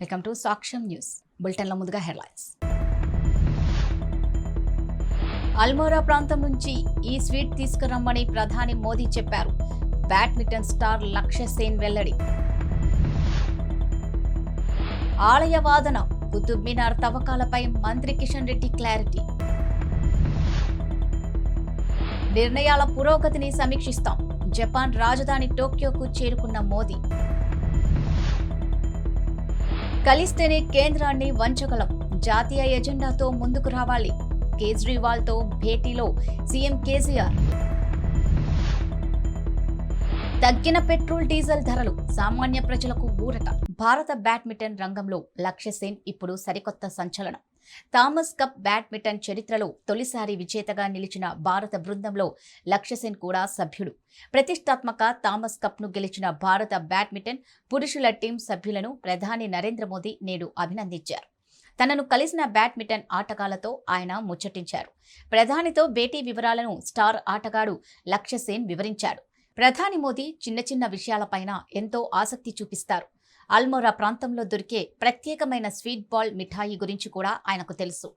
Welcome to సాక్ష్యం news. బులెటిన్ల ముందుగా headlines. Almora ప్రాంతం నుంచి ఈ స్వీట్ తీసుకురమ్మని ప్రధాని మోదీ చెప్పారు. బ్యాడ్మింటన్ స్టార్ లక్ష్య సేన్ వెల్లడి. ఆలయ వాదన, కుతుబ్ మినార్ తవ్వకాలపై మంత్రి కిషన్ రెడ్డి క్లారిటీ. నిర్ణయాల పురోగతిని సమీక్షిస్తాం. జపాన్ రాజధాని టోక్యోకు చేరుకున్న మోదీ. కలిస్తేనే కేంద్రాన్ని వంచగలం, జాతీయ ఎజెండాతో ముందుకు రావాలి. కేజ్రీవాల్తో భేటీలో సీఎం కేసీఆర్. తగ్గిన పెట్రోల్ డీజిల్ ధరలు, సామాన్య ప్రజలకు ఊరట. భారత బ్యాడ్మింటన్ రంగంలో లక్ష్య సేన్ ఇప్పుడు సరికొత్త సంచలనం. థామస్ కప్ బ్యాడ్మింటన్ చరిత్రలో తొలిసారి విజేతగా నిలిచిన భారత బృందంలో లక్ష్య సేన్ కూడా సభ్యుడు. ప్రతిష్టాత్మక థామస్ కప్ ను గెలిచిన భారత బ్యాడ్మింటన్ పురుషుల టీం సభ్యులను ప్రధాని నరేంద్ర మోదీ నేడు అభినందించారు. తనను కలిసిన బ్యాడ్మింటన్ ఆటగాళ్లతో ఆయన ముచ్చటించారు. ప్రధానితో భేటీ వివరాలను స్టార్ ఆటగాడు లక్ష్య సేన్ వివరించాడు. ప్రధాని మోదీ చిన్న చిన్న విషయాలపైన ఎంతో ఆసక్తి చూపిస్తారు. అల్మోరా ప్రాంతంలో దొరికే ప్రత్యేకమైన స్వీట్ బాల్ మిఠాయి గురించి కూడా ఆయనకు తెలుసు.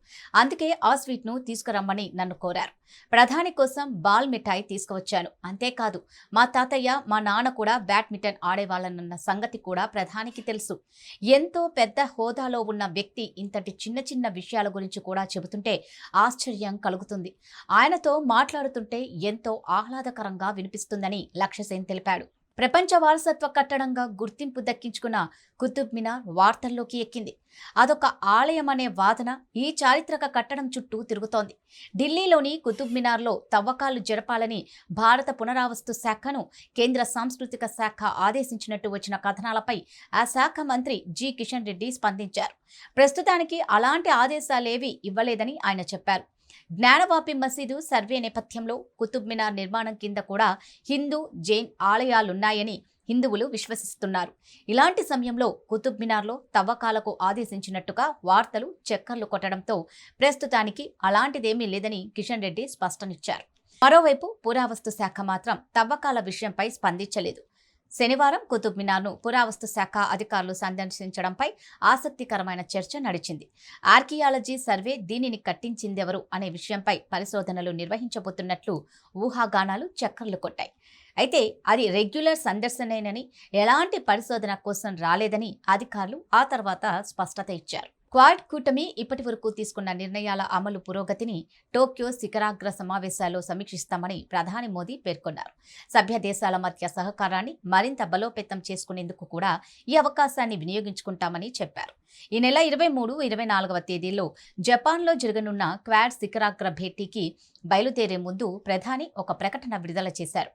అందుకే ఆ స్వీట్ ను తీసుకురమ్మని నన్ను కోరారు. ప్రధాని కోసం బాల్ మిఠాయి తీసుకువచ్చాను. అంతేకాదు, మా తాతయ్య, మా నాన్న కూడా బ్యాడ్మింటన్ ఆడేవాళ్ళనన్న సంగతి కూడా ప్రధానికి తెలుసు. ఎంతో పెద్ద హోదాలో ఉన్న వ్యక్తి ఇంతటి చిన్న చిన్న విషయాల గురించి కూడా చెబుతుంటే ఆశ్చర్యం కలుగుతుంది. ఆయనతో మాట్లాడుతుంటే ఎంతో ఆహ్లాదకరంగా వినిపిస్తుందని లక్ష్య సేన్ తెలిపాడు. ప్రపంచ వారసత్వ కట్టడంగా గుర్తింపు దక్కించుకున్న కుతుబ్ మినార్ వార్తల్లోకి ఎక్కింది. అదొక ఆలయం అనే వాదన ఈ చారిత్రక కట్టడం చుట్టూ తిరుగుతోంది. ఢిల్లీలోని కుతుబ్ మినార్లో తవ్వకాలు జరపాలని భారత పునరావస్తు శాఖను కేంద్ర సాంస్కృతిక శాఖ ఆదేశించినట్టు వచ్చిన కథనాలపై ఆ శాఖ మంత్రి జి కిషన్ రెడ్డి స్పందించారు. ప్రస్తుతానికి అలాంటి ఆదేశాలేవీ ఇవ్వలేదని ఆయన చెప్పారు. జ్ఞానవాపి మసీదు సర్వే నేపథ్యంలో కుతుబ్ మినార్ నిర్మాణం కింద కూడా హిందూ, జైన్ ఆలయాలున్నాయని హిందువులు విశ్వసిస్తున్నారు. ఇలాంటి సమయంలో కుతుబ్ మినార్లో తవ్వకాలకు ఆదేశించినట్టుగా వార్తలు చక్కర్లు కొట్టడంతో ప్రస్తుతానికి అలాంటిదేమీ లేదని కిషన్ రెడ్డి స్పష్టనిచ్చారు. మరోవైపు పురావస్తు శాఖ మాత్రం తవ్వకాల విషయంపై స్పందించలేదు. శనివారం కుతుబ్ మినార్ను పురావస్తు శాఖ అధికారులు సందర్శించడంపై ఆసక్తికరమైన చర్చ నడిచింది. ఆర్కియాలజీ సర్వే దీనిని కట్టించిందెవరు అనే విషయంపై పరిశోధనలు నిర్వహించబోతున్నట్లు ఊహాగానాలు చక్కర్లు కొట్టాయి. అయితే అది రెగ్యులర్ సందర్శనేనని, ఎలాంటి పరిశోధన కోసం రాలేదని అధికారులు ఆ తర్వాత స్పష్టత ఇచ్చారు. క్వాడ్ కూటమి ఇప్పటి వరకు తీసుకున్న నిర్ణయాల అమలు పురోగతిని టోక్యో శిఖరాగ్ర సమావేశాల్లో సమీక్షిస్తామని ప్రధాని మోదీ పేర్కొన్నారు. సభ్య దేశాల మధ్య సహకారాన్ని మరింత బలోపేతం చేసుకునేందుకు కూడా ఈ అవకాశాన్ని వినియోగించుకుంటామని చెప్పారు. ఈ నెల 23, 24వ తేదీల్లో జపాన్లో జరగనున్న క్వాడ్ శిఖరాగ్ర భేటీకి బయలుదేరే ముందు ప్రధాని ఒక ప్రకటన విడుదల చేశారు.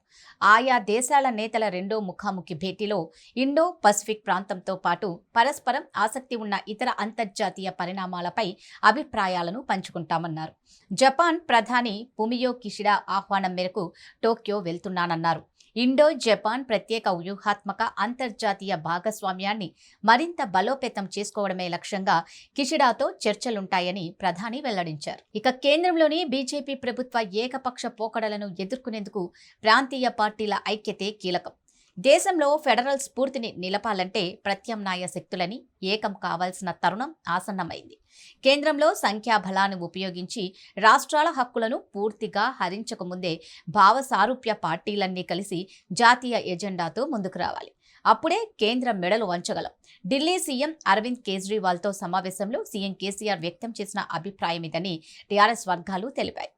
ఆయా దేశాల నేతల రెండో ముఖాముఖి భేటీలో ఇండో పసిఫిక్ ప్రాంతంతో పాటు పరస్పరం ఆసక్తి ఉన్న ఇతర అంతర్జాతీయ పరిణామాలపై అభిప్రాయాలను పంచుకుంటామన్నారు. జపాన్ ప్రధాని ఫుమియో కిషిడా ఆహ్వానం మేరకు టోక్యో వెళ్తున్నానన్నారు. ఇండో జపాన్ ప్రత్యేక వ్యూహాత్మక అంతర్జాతీయ భాగస్వామ్యాన్ని మరింత బలోపేతం చేసుకోవడమే లక్ష్యంగా కిషిడాతో చర్చలుంటాయని ప్రధాని వెల్లడించారు. ఇక కేంద్రంలోని బీజేపీ ప్రభుత్వ ఏకపక్ష పోకడలను ఎదుర్కొనేందుకు ప్రాంతీయ పార్టీల ఐక్యతే కీలకం. దేశంలో ఫెడరల్ స్ఫూర్తిని నిలపాలంటే ప్రత్యామ్నాయ శక్తులని ఏకం కావాల్సిన తరుణం ఆసన్నమైంది. కేంద్రంలో సంఖ్యాబలాన్ని ఉపయోగించి రాష్ట్రాల హక్కులను పూర్తిగా హరించకముందే భావసారూప్య పార్టీలన్నీ కలిసి జాతీయ ఎజెండాతో ముందుకు రావాలి. అప్పుడే కేంద్రం మెడలు వంచగలం. ఢిల్లీ సీఎం అరవింద్ కేజ్రీవాల్తో సమావేశంలో సీఎం కేసీఆర్ వ్యక్తం చేసిన అభిప్రాయం ఇదని టీఆర్ఎస్ వర్గాలు తెలిపాయి.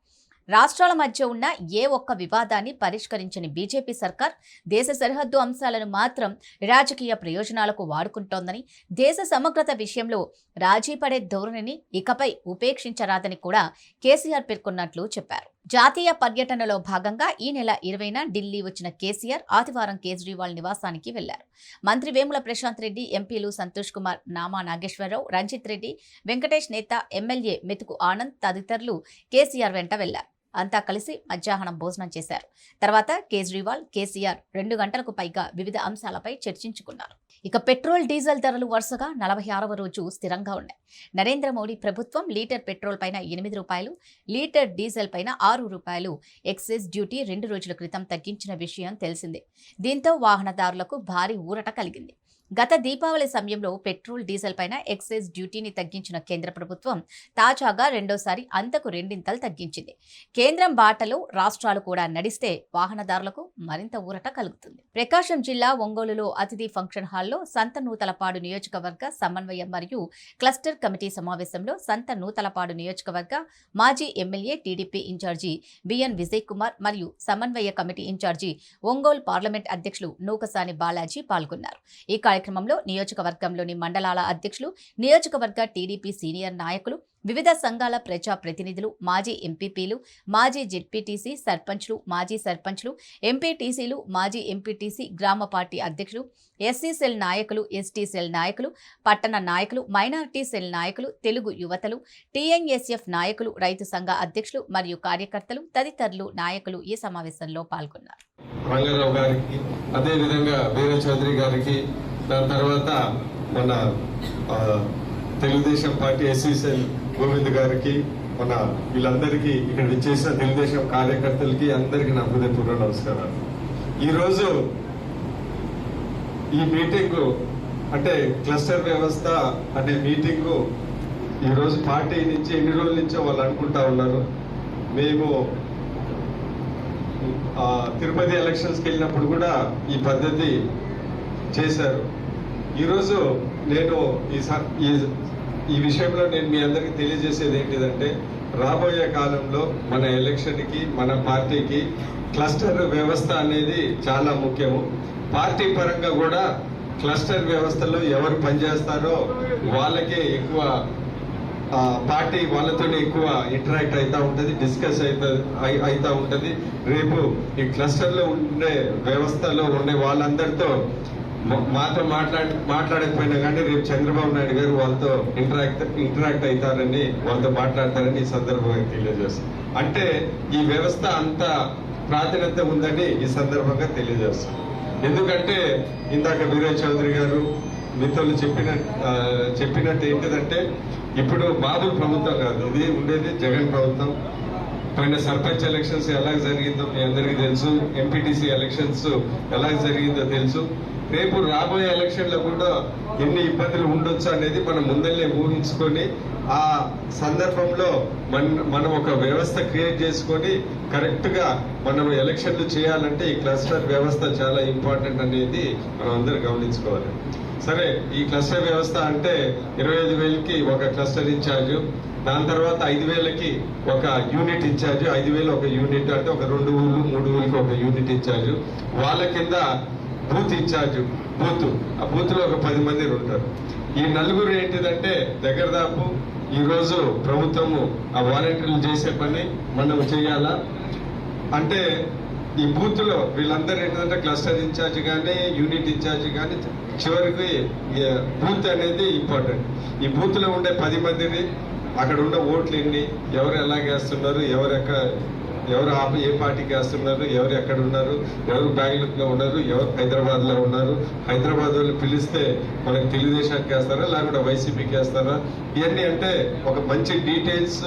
రాష్ట్రాల మధ్య ఉన్న ఏ ఒక్క వివాదాన్ని పరిష్కరించని బీజేపీ సర్కార్ దేశ సరిహద్దు అంశాలను మాత్రం రాజకీయ ప్రయోజనాలకు వాడుకుంటోందని, దేశ సమగ్రత విషయంలో రాజీ పడే ధోరణిని ఇకపై ఉపేక్షించరాదని కూడా కేసీఆర్ పేర్కొన్నట్లు చెప్పారు. జాతీయ పర్యటనలో భాగంగా ఈ నెల 20న ఢిల్లీ వచ్చిన కేసీఆర్ ఆదివారం కేజ్రీవాల్ నివాసానికి వెళ్లారు. మంత్రి వేముల ప్రశాంత్ రెడ్డి, ఎంపీలు సంతోష్ కుమార్, నామా నాగేశ్వరరావు, రంజిత్ రెడ్డి, వెంకటేష్ నేత, ఎమ్మెల్యే మెతుకు ఆనంద్ తదితరులు కేసీఆర్ వెంట వెళ్లారు. అంతా కలిసి మధ్యాహ్నం భోజనం చేశారు. తర్వాత కేజ్రీవాల్, కేసీఆర్ 2 గంటలకు పైగా వివిధ అంశాలపై చర్చించుకున్నారు. ఇక పెట్రోల్, డీజిల్ ధరలు వరుసగా 46వ రోజు స్థిరంగా ఉన్నాయి. నరేంద్ర మోడీ ప్రభుత్వం లీటర్ పెట్రోల్ పైన 8 రూపాయలు, లీటర్ డీజిల్ పైన 6 రూపాయలు ఎక్సైజ్ డ్యూటీ 2 రోజుల క్రితం తగ్గించిన విషయం తెలిసిందే. దీంతో వాహనదారులకు భారీ ఊరట కలిగింది. గత దీపావళి సమయంలో పెట్రోల్ డీజిల్ పైన ఎక్సైజ్ డ్యూటీని తగ్గించిన కేంద్ర ప్రభుత్వం తాజాగా రెండోసారి అంతకు రెండింతలు తగ్గించింది. కేంద్రం బాటలో రాష్ట్రాలు కూడా నడిస్తే వాహనదారులకు మరింత ఊరట కలుగుతుంది. ప్రకాశం జిల్లా ఒంగోలులో అతిథి ఫంక్షన్ హాల్లో సంత నూతలపాడు నియోజకవర్గ సమన్వయ మరియు క్లస్టర్ కమిటీ సమావేశంలో సంత నూతలపాడు నియోజకవర్గ మాజీ MLA TDP incharge BN Vijay Kumar మరియు సమన్వయ కమిటీ ఇన్ఛార్జి ఒంగోలు పార్లమెంట్ అధ్యక్షులు నూకసాని బాలాజీ పాల్గొన్నారు. ఈ కార్యక్రమంలో నియోజకవర్గంలోని మండలాల అధ్యక్షులు, నియోజకవర్గ టీడీపీ సీనియర్ నాయకులు, వివిధ సంఘాల ప్రజా ప్రతినిధులు, మాజీ ఎంపీపీలు, మాజీ జెడ్పీటీసీ సర్పంచ్లు, మాజీ సర్పంచ్లు, ఎంపీటీసీలు, మాజీ ఎంపీటీసీ, గ్రామ పార్టీ అధ్యక్షులు, ఎస్సీ సెల్ నాయకులు, ఎస్టీ సెల్ నాయకులు, పట్టణ నాయకులు, మైనారిటీ సెల్ నాయకులు, తెలుగు యువతలు, టీఎన్ఎస్ఎఫ్ నాయకులు, రైతు సంఘ అధ్యక్షులు మరియు కార్యకర్తలు తదితరులు నాయకులు ఈ సమావేశంలో పాల్గొన్నారు. రంగారావు గారికి, అదేవిధంగా వీర చౌదరి గారికి, దాని తర్వాత మన తెలుగుదేశం పార్టీ ఎస్సీసెల్ గోవింద్ గారికి, మన వీళ్ళందరికీ ఇక్కడ విచ్చేసిన తెలుగుదేశం కార్యకర్తలకి అందరికీ నా హృదయపూర్వక నమస్కారాలు. ఈరోజు ఈ మీటింగ్ అంటే క్లస్టర్ వ్యవస్థ అనే మీటింగ్ ఈరోజు పార్టీ నుంచి ఎన్ని రోజుల నుంచో వాళ్ళు అనుకుంటా ఉన్నారు. మేము తిరుపతి ఎలక్షన్స్కి వెళ్ళినప్పుడు కూడా ఈ పద్ధతి చేశారు. ఈరోజు నేను ఈ విషయంలో నేను మీ అందరికీ తెలియజేసేది ఏంటిదంటే, రాబోయే కాలంలో మన ఎలక్షన్కి, మన పార్టీకి క్లస్టర్ వ్యవస్థ అనేది చాలా ముఖ్యము. పార్టీ పరంగా కూడా క్లస్టర్ వ్యవస్థలో ఎవరు పనిచేస్తారో వాళ్ళకే ఎక్కువ పార్టీ వాళ్ళతోనే ఎక్కువ ఇంటరాక్ట్ అవుతూ ఉంటుంది, డిస్కస్ అవుతూ ఉంటుంది. రేపు ఈ క్లస్టర్లో ఉండే వ్యవస్థలో ఉండే వాళ్ళందరితో మాతో మాట్లాడకపోయినా కానీ రేపు చంద్రబాబు నాయుడు గారు వాళ్ళతో ఇంటరాక్ట్ అవుతారని, వాళ్ళతో మాట్లాడతారని ఈ సందర్భంగా తెలియజేస్తాం. అంటే ఈ వ్యవస్థ అంత ప్రాధాన్యత ఉందని ఈ సందర్భంగా తెలియజేస్తాం. ఎందుకంటే ఇందాక వీరయ్య చౌదరి గారు మిత్రులు చెప్పినట్టు ఏంటిదంటే, ఇప్పుడు బాబు ప్రభుత్వం కాదు, ఇది ఉండేది జగన్ ప్రభుత్వం. పైన సర్పంచ్ ఎలక్షన్స్ ఎలా జరిగిందో మీ అందరికీ తెలుసు, ఎంపీటీసీ ఎలక్షన్స్ ఎలా జరిగిందో తెలుసు. రేపు రాబోయే ఎలక్షన్లో కూడా ఎన్ని ఇబ్బందులు ఉండొచ్చు అనేది మనం ముందల్లే ఊహించుకొని ఆ సందర్భంలో మనం ఒక వ్యవస్థ క్రియేట్ చేసుకొని కరెక్ట్ గా మనం ఎలక్షన్లు చేయాలంటే ఈ క్లస్టర్ వ్యవస్థ చాలా ఇంపార్టెంట్ అనేది మనం అందరూ గమనించుకోవాలి. సరే, ఈ క్లస్టర్ వ్యవస్థ అంటే 25,000కి ఒక క్లస్టర్ ఇన్ఛార్జ్, దాని తర్వాత 5,000కి ఒక యూనిట్ ఇన్ఛార్జ్, 5,000 ఒక యూనిట్ అంటే ఒక 2 ఊళ్ళు 3 ఊళ్ళకి ఒక యూనిట్ ఇన్ఛార్జ్, వాళ్ళ కింద బూత్ ఇన్ఛార్జ్, ఆ బూత్ లో ఒక 10 మంది ఉంటారు. ఈ నలుగురు ఏంటిదంటే దగ్గరదాపు ఈ రోజు ప్రభుత్వము ఆ వాలంటీర్లు చేసే పని మనం చేయాలా అంటే, ఈ బూత్ లో వీళ్ళందరూ ఏంటంటే క్లస్టర్ ఇన్ఛార్జ్ కానీ యూనిట్ ఇన్ఛార్జ్ కానీ చివరికి బూత్ అనేది ఇంపార్టెంట్. ఈ బూత్ లో ఉండే 10 మందిని అక్కడ ఉన్న ఓట్లు ఎన్ని, ఎవరు ఎలాగేస్తున్నారు, ఎవరు ఏ పార్టీకి వేస్తున్నారు, ఎవరు ఎక్కడ ఉన్నారు, ఎవరు బెంగళూరులో ఉన్నారు, ఎవరు హైదరాబాద్ లో ఉన్నారు, హైదరాబాద్ వాళ్ళు పిలిస్తే మనకి తెలుగుదేశానికి వేస్తారా లేకుంటే వైసీపీకి వేస్తారా, ఇవన్నీ అంటే ఒక మంచి డీటెయిల్స్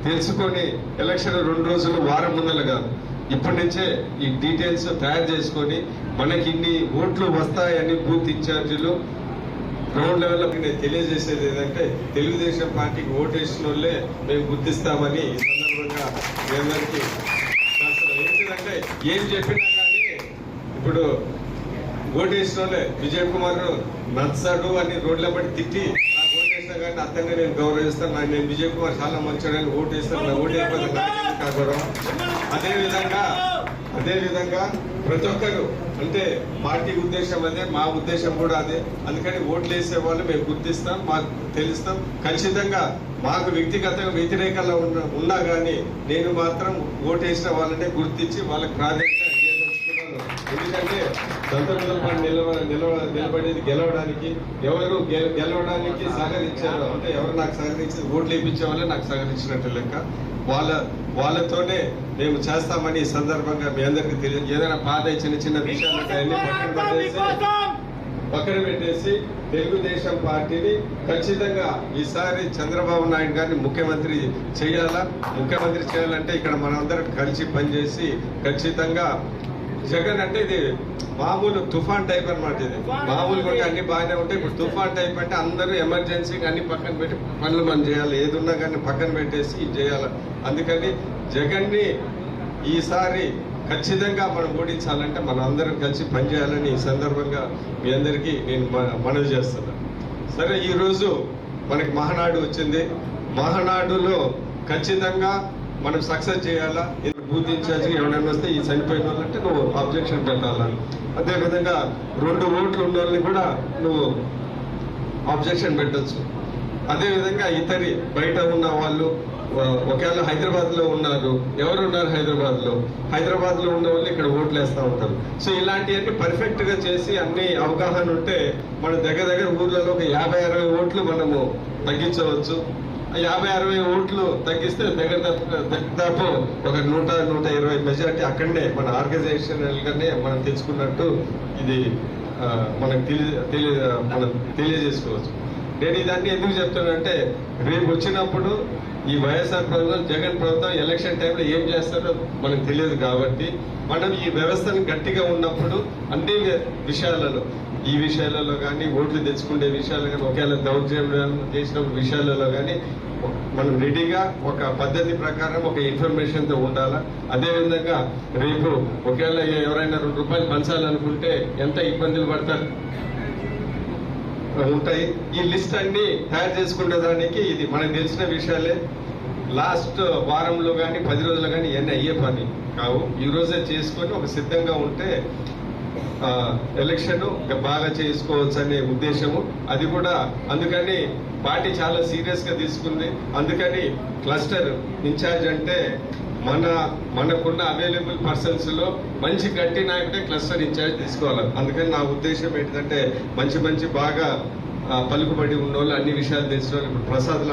తెలుసుకొని ఎలక్షన్ 2 రోజులు వారం ముందల కాదు, ఇప్పటి నుంచే ఈ డీటెయిల్స్ తయారు చేసుకొని మనకి ఇన్ని ఓట్లు వస్తాయని బూత్ ఇన్ఛార్జీలు గ్రౌండ్ లెవెల్లో నేను తెలియజేసేది ఏంటంటే, తెలుగుదేశం పార్టీకి ఓటేసిన వాళ్ళే మేము గుర్తిస్తామని ఈ సందర్భంగా మీ అందరికీ ఏంటంటే, ఏం చెప్పినా కానీ ఇప్పుడు ఓటేసిన వాళ్ళే విజయ్ కుమార్ నచ్చాడు అని రోడ్ల బట్టి తిట్టి నాకు ఓటేసినా కానీ అతన్ని నేను గౌరవిస్తాను, నేను విజయ్ కుమార్ చాలా మంచివాడని ఓటేస్తాను, నా ఓటేయకపోతే కాకూడదు. అదేవిధంగా ప్రతి ఒక్కరు అంటే పార్టీ ఉద్దేశం అదే, మా ఉద్దేశం కూడా అదే. అందుకని ఓట్లు వేసే వాళ్ళు మేము గుర్తిస్తాం, మాకు తెలుస్తాం. ఖచ్చితంగా మాకు వ్యక్తిగతంగా వ్యతిరేకంగా ఉన్నా కానీ నేను మాత్రం ఓటేసిన వాళ్ళనే గుర్తించి వాళ్ళకి ప్రాధాన్యత ఇవ్వదలుచుకున్నాను. ఎందుకంటే 19 నిలబడేది గెలవడానికి, ఎవరు గెలవడానికి సహకరించారు అంటే ఎవరు నాకు సహకరించి ఓట్లు వేయించే వాళ్ళే నాకు సహకరించినట్టు లెక్క. వాళ్ళతోనే మేము చేస్తామని ఈ సందర్భంగా మీ అందరికీ తెలియదు. ఏదైనా పాత చిన్న విషయాలు పక్కన పెట్టేసి తెలుగుదేశం పార్టీని ఖచ్చితంగా ఈసారి చంద్రబాబు నాయుడు గారిని ముఖ్యమంత్రి చేయాలంటే ఇక్కడ మనందరం కలిసి పనిచేసి ఖచ్చితంగా జగన్ అంటే ఇది మామూలు తుఫాన్ టైప్ అన్నమాట. ఇది మామూలుగా ఉంటే అన్ని బాగానే ఉంటాయి. ఇప్పుడు తుఫాన్ టైప్ అంటే అందరూ ఎమర్జెన్సీగా అన్ని పక్కన పెట్టి పనులు మనం చేయాలి, ఏది ఉన్నా కానీ పక్కన పెట్టేసి ఇది చేయాలి. అందుకని జగన్ని ఈసారి ఖచ్చితంగా మనం ఓడించాలంటే మనం అందరం కలిసి పనిచేయాలని ఈ సందర్భంగా మీ అందరికీ నేను మనవి చేస్తున్నాను. సరే, ఈరోజు మనకి మహానాడు వచ్చింది. మహానాడులో ఖచ్చితంగా మనం సక్సెస్ చేయాలా. బూత్ ఇన్ఛార్జ్ ఎవరైనా వస్తే ఈ చనిపోయిన వాళ్ళంటే నువ్వు అబ్జెక్షన్ పెట్టాలా. అదేవిధంగా 2 ఓట్లు ఉన్న వాళ్ళని కూడా నువ్వు అబ్జెక్షన్ పెట్టచ్చు. అదేవిధంగా ఇతరి బయట ఉన్న వాళ్ళు ఒకవేళ హైదరాబాద్ లో ఉన్నారు, ఎవరు ఉన్నారు హైదరాబాద్ లో ఉన్న వాళ్ళు ఇక్కడ ఓట్లు వేస్తూ ఉంటారు. సో ఇలాంటివన్నీ పర్ఫెక్ట్ గా చేసి అన్ని అవగాహన ఉంటే మన దగ్గర ఊర్లలో ఒక 50-60 ఓట్లు మనము తగ్గించవచ్చు. 50-60 ఓట్లు తగ్గిస్తే దాదాపు ఒక 100-120 మెజార్టీ అక్కడనే మన ఆర్గనైజేషనల్ గానే మనం తెచ్చుకున్నట్టు ఇది మనకు మనం తెలియజేసుకోవచ్చు. నేను ఇదన్నీ ఎందుకు చెప్తానంటే రేపు వచ్చినప్పుడు ఈ వైఎస్ఆర్ ప్రభుత్వం, జగన్ ప్రభుత్వం ఎలక్షన్ టైంలో ఏం చేస్తారో మనకు తెలియదు. కాబట్టి మనం ఈ వ్యవస్థను గట్టిగా ఉన్నప్పుడు అన్ని విషయాలలో, ఈ విషయాలలో కానీ, ఓట్లు తెచ్చుకునే విషయాలు కానీ, ఒకవేళ దౌర్జన్యం చేసిన విషయాలలో కానీ మనం రెడీగా ఒక పద్ధతి ప్రకారం ఒక ఇన్ఫర్మేషన్తో ఉండాలా. అదేవిధంగా రేపు ఒకవేళ ఎవరైనా ₹2 పంచాలనుకుంటే ఎంత ఇబ్బందులు పడతారు ఉంటాయి. ఈ లిస్ట్ అన్ని తయారు చేసుకునే దానికి ఇది మనకు తెలిసిన విషయాలే. లాస్ట్ వారంలో కానీ 10 రోజుల్లో కానీ ఇవన్నీ అయ్యే పని కావు. ఈ రోజే చేసుకొని ఒక సిద్ధంగా ఉంటే ఎలక్షన్ బాగా చేసుకోవచ్చు అనే ఉద్దేశము. అది కూడా అందుకని పార్టీ చాలా సీరియస్ గా తీసుకుంది. అందుకని క్లస్టర్ ఇన్ఛార్జ్ అంటే మనకున్న అవైలబుల్ పర్సన్స్ లో మంచి గట్టి నాయకుడే క్లస్టర్ ఇన్ఛార్జ్ తీసుకోవాలి. అందుకని నా ఉద్దేశం ఏంటంటే మంచి బాగా పలుకుబడి ఉన్న వాళ్ళు, అన్ని విషయాలు తెలిసిన వాళ్ళు, ఇప్పుడు ప్రసాద్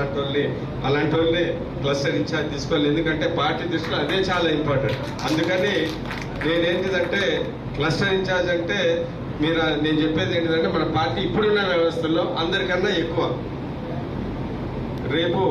అలాంటి వాళ్ళని క్లస్టర్ ఇన్ఛార్జ్ తీసుకోవాలి. ఎందుకంటే పార్టీ దృష్టిలో అదే చాలా ఇంపార్టెంట్. అందుకని నేనేంటిదంటే క్లస్టర్ ఇన్ఛార్జ్ అంటే నేను చెప్పేది ఏంటిదంటే మన పార్టీ ఇప్పుడున్న వ్యవస్థలో అందరికన్నా ఎక్కువ. రేపు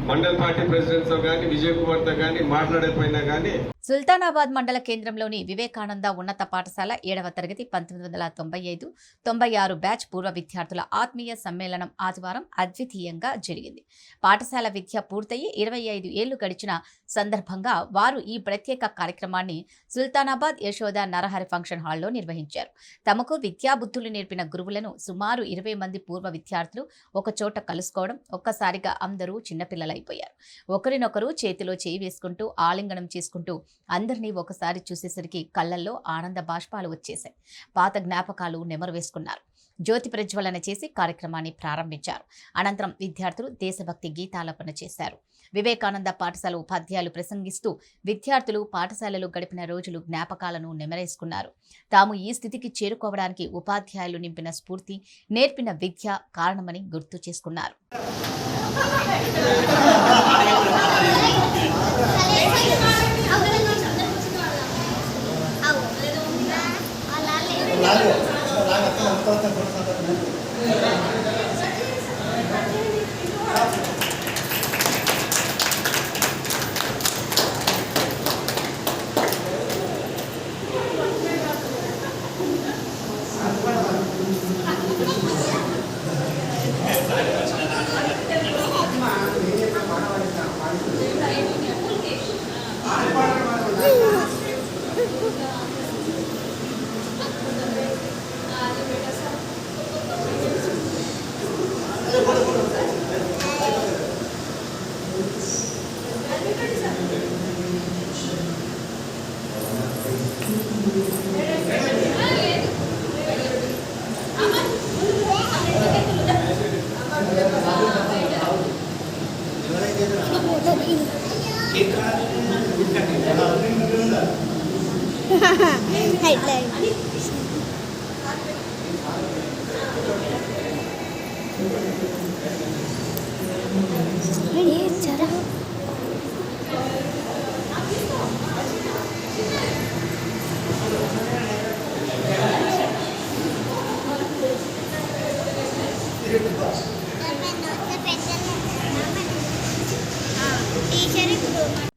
మండల్ పార్టీ ప్రెసిడెంట్తో కానీ, విజయ్ కుమార్తో కానీ మాట్లాడకపోయినా కానీ సుల్తానాబాద్ మండల కేంద్రంలోని వివేకానంద ఉన్నత పాఠశాల 7వ తరగతి 1995-96 బ్యాచ్ పూర్వ విద్యార్థుల ఆత్మీయ సమ్మేళనం ఆదివారం అద్వితీయంగా జరిగింది. పాఠశాల విద్య పూర్తయి 25 ఏళ్లు గడిచిన సందర్భంగా వారు ఈ ప్రత్యేక కార్యక్రమాన్ని సుల్తానాబాద్ యశోద నరహరి ఫంక్షన్ హాల్లో నిర్వహించారు. తమకు విద్యాబుద్ధులు నేర్పిన గురువులను సుమారు 20 మంది పూర్వ విద్యార్థులు ఒకచోట కలుసుకోవడం ఒక్కసారిగా అందరూ చిన్నపిల్లలైపోయారు. ఒకరినొకరు చేతిలో చేయి వేసుకుంటూ ఆలింగనం చేసుకుంటూ అందరినీ ఒకసారి చూసేసరికి కళ్ళల్లో ఆనంద బాష్పాలు వచ్చేశాయి. పాత జ్ఞాపకాలు నెమరు వేసుకున్నారు. జ్యోతి ప్రజ్వలన చేసి కార్యక్రమాన్ని ప్రారంభించారు. అనంతరం విద్యార్థులు దేశభక్తి గీతాలపన చేశారు. వివేకానంద పాఠశాల ఉపాధ్యాయులు ప్రసంగిస్తూ విద్యార్థులు పాఠశాలలో గడిపిన రోజులు జ్ఞాపకాలను నెమరేసుకున్నారు. తాము ఈ స్థితికి చేరుకోవడానికి ఉపాధ్యాయులు నింపిన స్ఫూర్తి, నేర్పిన విద్య కారణమని గుర్తు చేసుకున్నారు.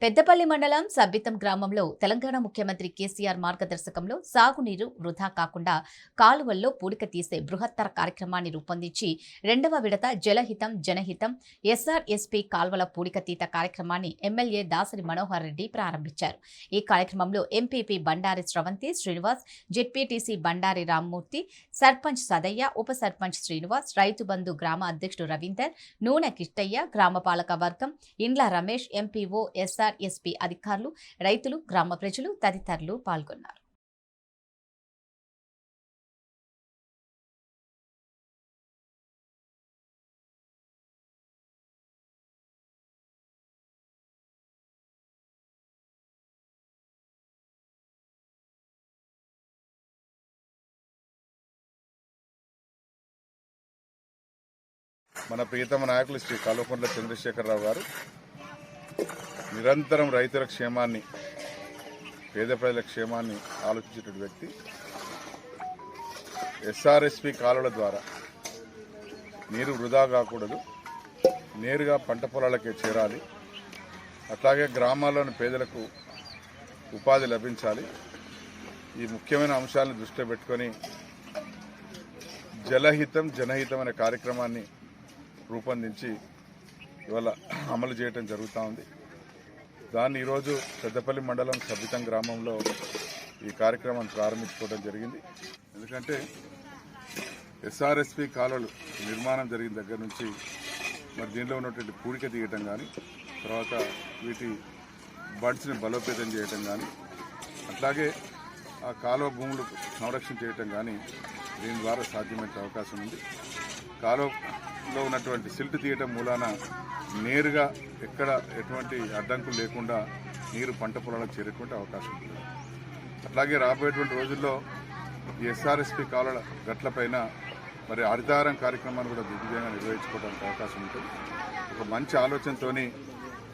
పెద్దపల్లి మండలం సబ్బితం గ్రామంలో తెలంగాణ ముఖ్యమంత్రి కేసీఆర్ మార్గదర్శకంలో సాగునీరు వృధా కాకుండా కాలువల్లో పూడిక తీసే బృహత్తర కార్యక్రమాన్ని రూపొందించి 2వ విడత జలహితం జనహితం ఎస్ఆర్ఎస్పీ కాల్వల పూడికతీత కార్యక్రమాన్ని ఎమ్మెల్యే దాసరి మనోహర్ రెడ్డి ప్రారంభించారు. ఈ కార్యక్రమంలో ఎంపీపీ బండారి స్రవంతి శ్రీనివాస్, జెడ్పీటీసీ బండారి రామ్మూర్తి, సర్పంచ్ సదయ్య, ఉప సర్పంచ్ శ్రీనివాస్, రైతు బంధు గ్రామ అధ్యక్షుడు రవీందర్, నూనె కిష్టయ్య, గ్రామపాలక వర్గం, ఇండ్ల రమేష్, ఎంపీఓ, ఎస్ఆర్ఎస్పీ అధికారులు, రైతులు, గ్రామ ప్రజలు తదితరులు పాల్గొన్నారు. మన ప్రియతమ నాయకులు శ్రీ కల్వకుంట్ల చంద్రశేఖరరావు గారు నిరంతరం రైతుల క్షేమాన్ని, పేద ప్రజల క్షేమాన్ని ఆలోచించేటువంటి వ్యక్తి. ఎస్ఆర్ఎస్పీ కాలువల ద్వారా నీరు వృధా కాకూడదు, నేరుగా పంట పొలాలకే చేరాలి, అట్లాగే గ్రామాల్లోని పేదలకు ఉపాధి లభించాలి. ఈ ముఖ్యమైన అంశాలను దృష్టిలో పెట్టుకొని జలహితం జనహితం అనే కార్యక్రమాన్ని రూపొందించి ఇవాళ అమలు చేయడం జరుగుతూ ఉంది. దాన్ని ఈరోజు పెద్దపల్లి మండలం సబ్బితం గ్రామంలో ఈ కార్యక్రమాన్ని ప్రారంభించుకోవడం జరిగింది. ఎందుకంటే ఎస్ఆర్ఎస్పీ కాలువలు నిర్మాణం జరిగిన దగ్గర నుంచి మరి దీనిలో ఉన్నటువంటి పూడిక తీయటం కానీ, తర్వాత వీటి బడ్స్ని బలోపేతం చేయటం కానీ, అట్లాగే ఆ కాలువ భూములు సంరక్షణ చేయటం కానీ దీని ద్వారా సాధ్యమయ్యే అవకాశం ఉంది. కాలువలో ఉన్నటువంటి సిల్ట్ తీయటం మూలాన నేరుగా ఎక్కడ ఎటువంటి అడ్డంకులు లేకుండా నీరు పంట పొలాలకు చేరేటువంటి అవకాశం ఉంటుంది. అట్లాగే రాబోయేటువంటి రోజుల్లో ఈ ఎస్ఆర్ఎస్పీ కాలువల గట్లపైన మరి హరితహారం కార్యక్రమాన్ని కూడా దిగ్విజయంగా నిర్వహించుకోవడానికి అవకాశం ఉంటుంది. ఒక మంచి ఆలోచనతోని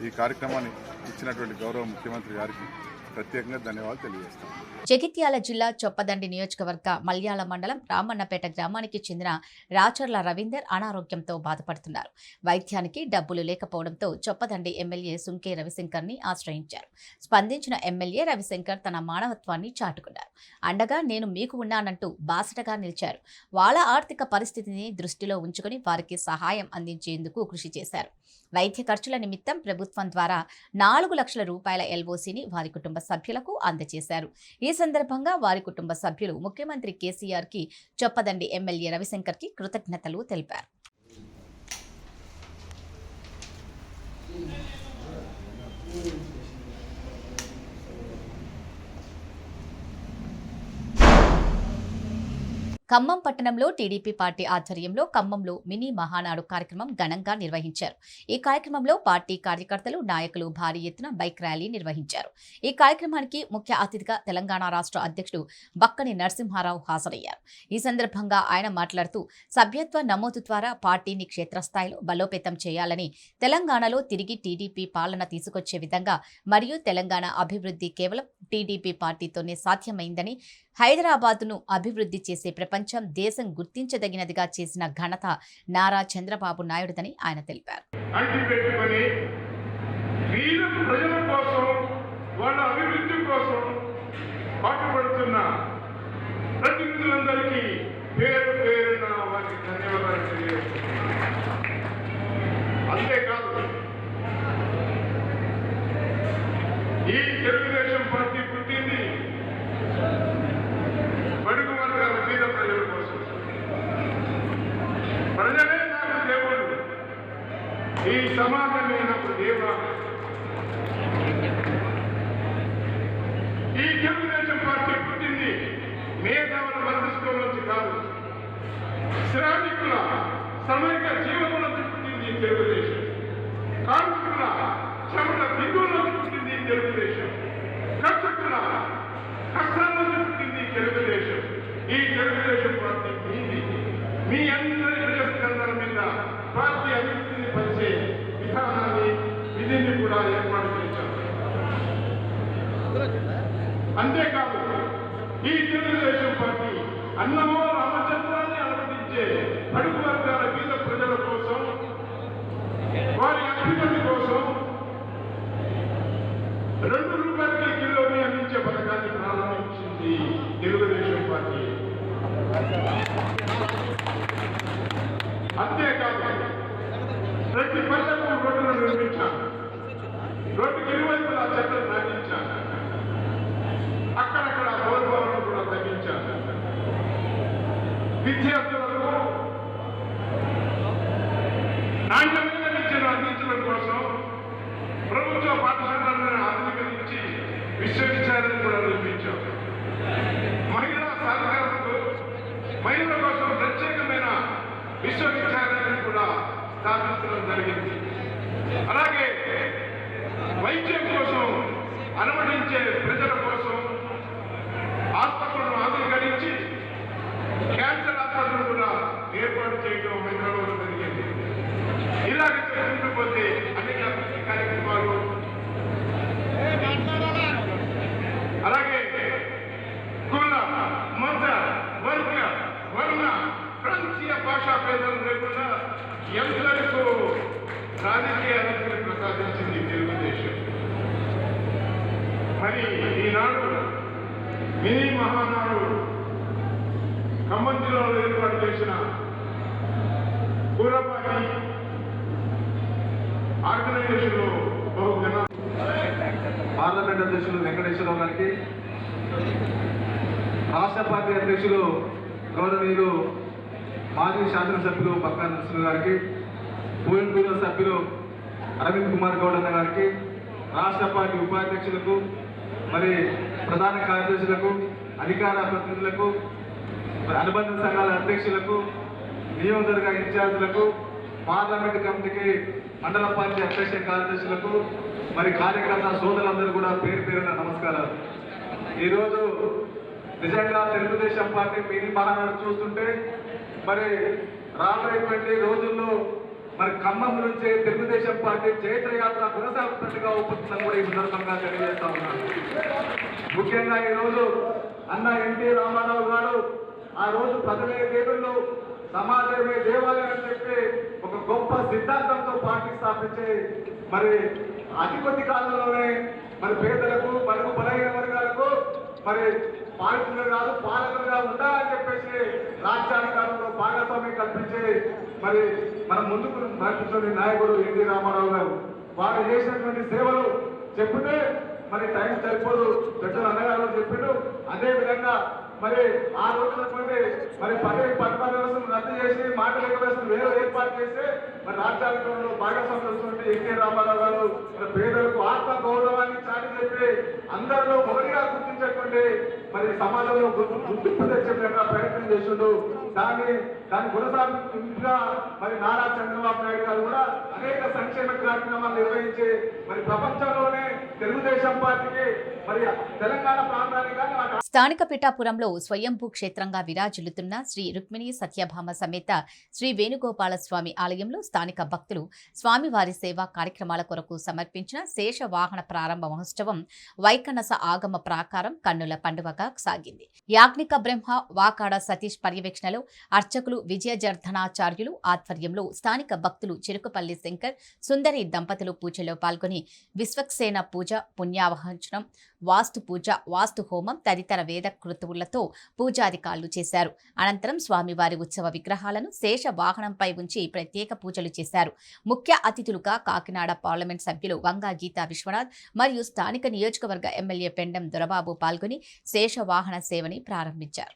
ఈ కార్యక్రమాన్ని ఇచ్చినటువంటి గౌరవ ముఖ్యమంత్రి గారికి ప్రత్యేకంగా ధన్యవాదాలు తెలియజేస్తాను. జగిత్యాల జిల్లా చొప్పదండి నియోజకవర్గ మల్యాల మండలం రామన్నపేట గ్రామానికి చెందిన రాచర్ల రవీందర్ అనారోగ్యంతో బాధపడుతున్నారు. వైద్యానికి డబ్బులు లేకపోవడంతో చొప్పదండి ఎమ్మెల్యే సుంకే రవిశంకర్ ని ఆశ్రయించారు. స్పందించిన ఎమ్మెల్యే రవిశంకర్ తన మానవత్వాన్ని చాటుకున్నారు. అండగా నేను మీకు ఉన్నానంటూ బాసటగా నిలిచారు. వాళ్ళ ఆర్థిక పరిస్థితిని దృష్టిలో ఉంచుకుని వారికి సహాయం అందించేందుకు కృషి చేశారు. వైద్య ఖర్చుల నిమిత్తం ప్రభుత్వం ద్వారా 4 లక్షల రూపాయల ఎల్ఓసిని వారి కుటుంబ సభ్యులకు అందజేశారు. ఈ సందర్భంగా వారి కుటుంబ సభ్యులు ముఖ్యమంత్రి కేసీఆర్ కి చొప్పదండి ఎమ్మెల్యే రవిశంకర్ కి కృతజ్ఞతలు తెలిపారు. ఖమ్మం పట్టణంలో టీడీపీ పార్టీ ఆధ్వర్యంలో ఖమ్మంలో మినీ మహానాడు కార్యక్రమం ఘనంగా నిర్వహించారు. ఈ కార్యక్రమంలో పార్టీ కార్యకర్తలు, నాయకులు భారీ ఎత్తున బైక్ ర్యాలీ నిర్వహించారు. ఈ కార్యక్రమానికి ముఖ్య అతిథిగా తెలంగాణ రాష్ట్ర అధ్యక్షుడు బక్కని నరసింహారావు హాజరయ్యారు. ఈ సందర్భంగా ఆయన మాట్లాడుతూ సభ్యత్వ నమోదు ద్వారా పార్టీని క్షేత్రస్థాయిలో బలోపేతం చేయాలని, తెలంగాణలో తిరిగి టీడీపీ పాలన తీసుకొచ్చే విధంగా మరియు తెలంగాణ అభివృద్ధి కేవలం టీడీపీ పార్టీతోనే సాధ్యమైందని, హైదరాబాద్ను అభివృద్ధి చేసే ప్రపంచం, దేశం గుర్తించదగినదిగా చేసిన ఘనత నారా చంద్రబాబు నాయుడుదని ఆయన తెలిపారు. అంతేకాదు, ఈ తెలుగుదేశం పార్టీ పుట్టింది బడుగు వర్గాల మీద ప్రజల కోసం. ప్రజలే నాకు దేవుడు, ఈ సమాజమే నాకు దేవుడు. ఈ తెలుగుదేశం పార్టీ పుట్టింది మేధావుల మస్తిష్కం నుంచి కాదు, శ్రామికుల సమగ్ర జీవనం నుంచి పుట్టింది ఈ తెలుగుదేశం. కార్మికుల చెమట బిందువుల నుంచి పుట్టింది ఈ తెలుగుదేశం. కర్షకుల కష్టాల నుంచి పుట్టింది ఈ తెలుగుదేశం. ఈ తెలుగుదేశం పార్టీ మీది. మీ అందరి ప్రజాస్కంధాల మీద పార్టీ అభివృద్ధిని పరిచే విధానాన్ని, విధిని కూడా ఏర్పాటు చేశారు. అంతేకాదు, ఈ తెలుగుదేశం పార్టీ అన్నమో రామచంద్రాన్ని అనుమతించే అడుగు వర్గాల మీద ప్రజల కోసం, వారి అభివృద్ధి కోసం ప్రతి పల్లెకు రోడ్డును నిర్మించాను. రోడ్డుకి ఇరువైపులా చెట్లు నాటించాను. అక్కడక్కడ భవనాలను కూడా తగ్గించాను. విద్యార్థులకు నాణ్యమైన విద్యను అందించడం కోసం ప్రభుత్వ పాఠశాలలను ఆధునీకరించి విశ్వవిద్యాలయం కూడా నిర్మించాం. మహిళా సాధికారతకు మహిళల కోసం ప్రత్యేకమైన విశ్వవిద్యాలయాన్ని కూడా స్థాపించడం జరిగింది. అలాగే వైద్యం కోసం అనుమతించే ప్రజల కోసం ఆసుపత్రులను ఆధునీకరించి క్యాన్సర్ ఆసుపత్రులు కూడా ఏర్పాటు చేయడం హైదరాబాద్లో జరిగింది. ఇలాగే చెప్పుకుంటూ పోతే అనేక అభివృద్ధి కార్యక్రమాలు, అలాగే కుల, మత, వర్గ, వర్ణ, ప్రాంతీయ భాషా భేదాలు లేకుండా ఎందరికూ రాజకీయ అధికారులు ప్రసాదించింది తెలుగుదేశం. మరి ఈనాడు మినీ మహానాడు ఖమ్మం జిల్లాలో ఏర్పాటు చేసిన కూరపాటి ఆర్గనైజేషన్లో బహుజన పార్లమెంట్ అధ్యక్షులు వెంకటేశ్వరరావు గారికి, రాష్ట్ర పార్టీ అధ్యక్షులు గౌరవనీయులు మాజీ శాసనసభ్యులు పక్కా నరసింహ గారికి, పోలిట్ బ్యూరో సభ్యులు అరవింద్ కుమార్ గౌడ్ అన్న గారికి, రాష్ట్ర పార్టీ ఉపాధ్యక్షులకు, మరి ప్రధాన కార్యదర్శులకు, అధికార ప్రతినిధులకు, అనుబంధ సంఘాల అధ్యక్షులకు, నియోజకవర్గ ఇన్ఛార్జీలకు, పార్లమెంట్ కమిటీకి మండల పార్టీ అధ్యక్ష కార్యదర్శులకు, మరి కార్యకర్త సోదరులందరూ కూడా పేరు పేరున నమస్కారాలు. ఈరోజు నిజంగా తెలుగుదేశం పార్టీ మినీ మహానాడు చూస్తుంటే మరి రాబోయేటువంటి రోజుల్లో మరి ఖమ్మం నుంచి తెలుగుదేశం పార్టీ చైత్రయాత్ర కొనసాగుతున్నట్టుగా అవుతుందని కూడా ఈ సందర్భంగా తెలియజేస్తా ఉన్నాను. ముఖ్యంగా ఈరోజు అన్న ఎన్టీ రామారావు గారు ఆ రోజు ప్రజలే దేవుళ్ళు, సమాజమే దేవాలయం అని చెప్పి ఒక గొప్ప సిద్ధాంతంతో పార్టీ స్థాపించి మరి అతి కొద్ది కాలంలోనే మరి పేదలకు, బడుగు బలహీన వర్గాలకు మరి పాలకులు కాదు పాలకులుగా ఉండాలని చెప్పేసి రాజ్యాంగంలో భాగస్వామ్యం కల్పించి మరి మన ముందుకు నడిపించిన నాయకుడు ఎన్టీ రామారావు గారు. వారు చేసినటువంటి సేవలు చెప్తే మరి టైం సరిపోదు, పెద్దలు అన్నగారు చెప్పిండు. అదేవిధంగా మరి ఆ రోజునటువంటి మరి పట్టణ వ్యవస్థను రద్దు చేసి మాటలేక వ్యవస్థను వేరే ఏర్పాటు చేసి మరి రాజ్యాంగంలో భాగస్వామ్యం ఎన్టీ రామారావు గారు మరి పేదలకు ఆత్మ గౌరవాన్ని చాటి చెప్పి అందరిలో ఒకటిగా గుర్తించేటువంటి మరి సమాజంలో గుర్తింపు తెచ్చే విధంగా ప్రయత్నం చేసిండు. దాన్ని కొనసాగింపుగా మరి నారా చంద్రబాబు నాయుడు గారు కూడా అనేక సంక్షేమ కార్యక్రమాలు నిర్వహించి మరి ప్రపంచంలోనే తెలుగుదేశం పార్టీకి మరి తెలంగాణ ప్రాంతానికి కానీ స్థానిక పిఠాపురంలో స్వయంభూ క్షేత్రంగా విరాజిల్లుతున్న శ్రీ రుక్మిణి సత్యభామ సమేత శ్రీ వేణుగోపాల స్వామి ఆలయంలో స్థానిక భక్తులు స్వామివారి సేవా కార్యక్రమాల కొరకు సమర్పించిన శేష వాహన ప్రారంభ మహోత్సవం వైకనస ఆగమ ప్రాకారం కన్నుల పండువగా సాగింది. యాజ్ఞిక బ్రహ్మ వాకాడ సతీష్ పర్యవేక్షణలో అర్చకులు విజయజర్ధనాచార్యులు ఆధ్వర్యంలో స్థానిక భక్తులు చిరుకుపల్లి శంకర్ సుందరి దంపతులు పూజలో పాల్గొని విశ్వక్సేన పూజ, పుణ్యావహంచనం, వాస్తు పూజ, వాస్తు హోమం తదితర వేద కృతువులతో పూజాధికారులు చేశారు. అనంతరం స్వామివారి ఉత్సవ విగ్రహాలను శేష వాహనంపై ఉంచి ప్రత్యేక పూజలు చేశారు. ముఖ్య అతిథులుగా కాకినాడ పార్లమెంట్ సభ్యులు వంగా గీతా విశ్వనాథ్ మరియు స్థానిక నియోజకవర్గ ఎమ్మెల్యే పెండెం దొరబాబు పాల్గొని శేష వాహన సేవని ప్రారంభించారు.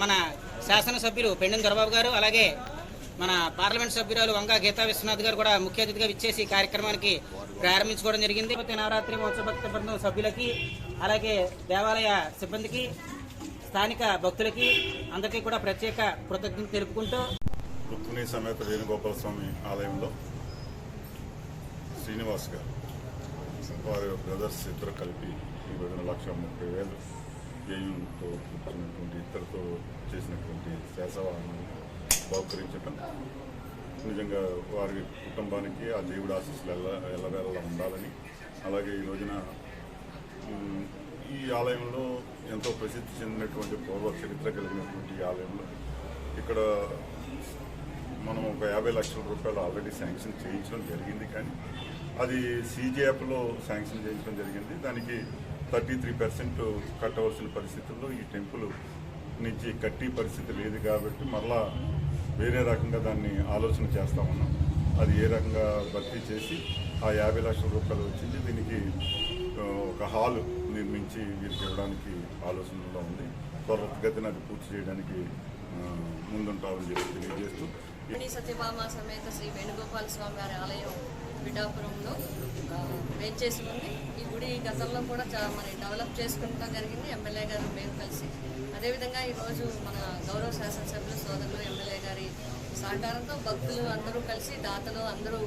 మన శాసనసభ్యులు పెండెం దొరబాబు గారు, అలాగే మన పార్లమెంట్ సభ్యురాలు వంగా గీతా విశ్వనాథ్ గారు కూడా ముఖ్య అతిథిగా విచ్చేసి ఈ కార్యక్రమానికి ప్రారంభించుకోవడం జరిగింది. నవరాత్రి మహోత్సవ భక్త బృందం సభ్యులకి, అలాగే దేవాలయ సిబ్బందికి, స్థానిక భక్తులకి అందరికీ కూడా ప్రత్యేక కృతజ్ఞతలు తెలుపుకుంటూ రుక్మిణి సమేత వేణుగోపాల స్వామి ఆలయంలో శ్రీనివాస్ గారు వారి బ్రదర్స్ ఇద్దరు కలిపి ఈ రోజున 1,30,000 వ్యయంతో కూర్చున్నటువంటి ఇద్దరితో చేసినటువంటి శేషవాహనాన్ని బహుకరించడం నిజంగా వారి కుటుంబానికి ఆ దేవుడి ఆశీస్సులు ఎల్లవేళలా ఉండాలని, అలాగే ఈ రోజున ఈ ఆలయంలో ఎంతో ప్రసిద్ధి చెందినటువంటి పూర్వ చరిత్ర కలిగినటువంటి ఈ ఆలయంలో ఇక్కడ మనం ఒక 50 లక్షల రూపాయలు ఆల్రెడీ శాంక్షన్ చేయించడం జరిగింది. కానీ అది సీజీఎఫ్లో శాంక్షన్ చేయించడం జరిగింది. దానికి 33% కట్టవలసిన పరిస్థితుల్లో ఈ టెంపుల్ నుంచి కట్టే పరిస్థితి లేదు కాబట్టి మరలా వేరే రకంగా దాన్ని ఆలోచన చేస్తా ఉన్నాం. అది ఏ రకంగా భర్తీ చేసి ఆ 50 లక్షల రూపాయలు వచ్చింది. దీనికి ఒక హాలు నిర్మించి వీరికి ఇవ్వడానికి ఆలోచనలో ఉంది. త్వరితగతిన అది పూర్తి చేయడానికి ముందుంటామని చెప్పి తెలియజేస్తూ సత్యభామ సమేత శ్రీ వేణుగోపాల స్వామి వారి ఆలయం పిఠాపురంలో వేంచేసి ఉంది. ఈ గుడి గతంలో కూడా మరి డెవలప్ చేసుకుంటూ జరిగింది ఎమ్మెల్యే గారు మేము కలిసి. అదేవిధంగా ఈరోజు మన గౌరవ శాసనసభ్యులు సోదరులు ఎమ్మెల్యే గారి సహకారంతో భక్తులు అందరూ కలిసి దాతలు అందరూ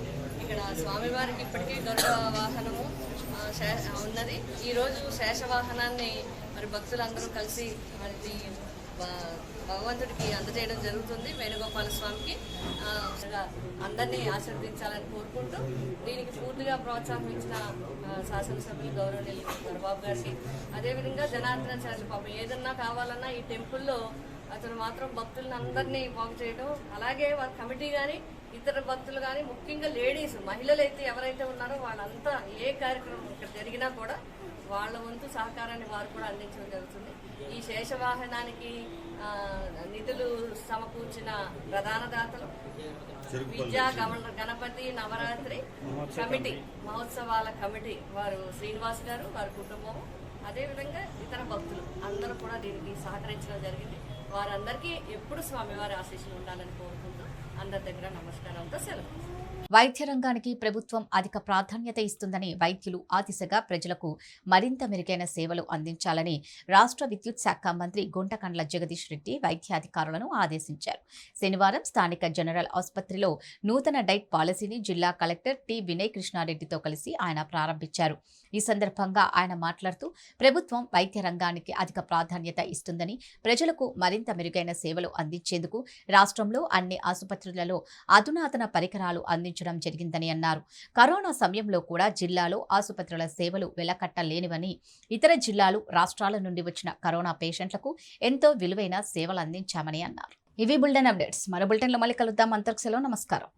ఇక్కడ స్వామివారికి ఇప్పటికీ గరుడ వాహనము ఉన్నది. ఈరోజు శేషవాహనాన్ని మరి భక్తులందరూ కలిసి మరి భగవంతుడికి అందజేయడం జరుగుతుంది. వేణుగోపాల స్వామికి అందరినీ ఆశీర్వదించాలని కోరుకుంటూ దీనికి పూర్తిగా ప్రోత్సాహం ఇచ్చిన శాసనసభ్యులు గౌరవనీయులు దొరబాబు గారికి, అదేవిధంగా జనార్దన చార్జీ పాపం ఏదన్నా కావాలన్నా ఈ టెంపుల్లో అతను మాత్రం భక్తులను అందరినీ బాగు చేయడం, అలాగే వారి కమిటీ కానీ ఇతర భక్తులు కానీ ముఖ్యంగా లేడీస్ మహిళలు అయితే ఎవరైతే ఉన్నారో వాళ్ళంతా ఏ కార్యక్రమం ఇక్కడ జరిగినా కూడా వాళ్ళ వంతు సహకారాన్ని వారు కూడా అందించడం జరుగుతుంది. ఈ శేషవాహనానికి నిధులు సమకూర్చిన ప్రధాన దాతలు విద్యా గణపతి నవరాత్రి కమిటీ మహోత్సవాల కమిటీ వారు శ్రీనివాస్ గారు, వారి కుటుంబం, అదేవిధంగా ఇతర భక్తులు అందరూ కూడా దీనికి సహకరించడం జరిగింది. వారందరికీ ఎప్పుడు స్వామివారి ఆశీస్సులు ఉండాలని కోరుకుంటూ అందరి దగ్గర నమస్కారంతో సెలవు. వైద్య రంగానికి ప్రభుత్వం అధిక ప్రాధాన్యత ఇస్తుందని, వైద్యులు ఆ దిశగా ప్రజలకు మరింత మెరుగైన సేవలు అందించాలని రాష్ట్ర విద్యుత్ శాఖ మంత్రి గుంటకండ్ల జగదీష్ రెడ్డి వైద్యాధికారులను ఆదేశించారు. శనివారం స్థానిక జనరల్ ఆసుపత్రిలో నూతన డైట్ పాలసీని జిల్లా కలెక్టర్ టి వినయ్ కృష్ణారెడ్డితో కలిసి ఆయన ప్రారంభించారు. ఈ సందర్భంగా ఆయన మాట్లాడుతూ ప్రభుత్వం వైద్య రంగానికి అధిక ప్రాధాన్యత ఇస్తుందని, ప్రజలకు మరింత మెరుగైన సేవలు అందించేందుకు రాష్ట్రంలో అన్ని ఆసుపత్రులలో అధునాతన పరికరాలు అందించడం జరిగిందని అన్నారు. కరోనా సమయంలో కూడా జిల్లాలో ఆసుపత్రుల సేవలు వెలకట్టలేనివని, ఇతర జిల్లాలు రాష్ట్రాల నుండి వచ్చిన కరోనా పేషెంట్లకు ఎంతో విలువైన సేవలు అందించామని అన్నారు. ఇవి బులెటిన్ అప్డేట్స్. మరో బులెటిన్లో మళ్ళీ కలుద్దాం. అంతకు సెలవు. నమస్కారం.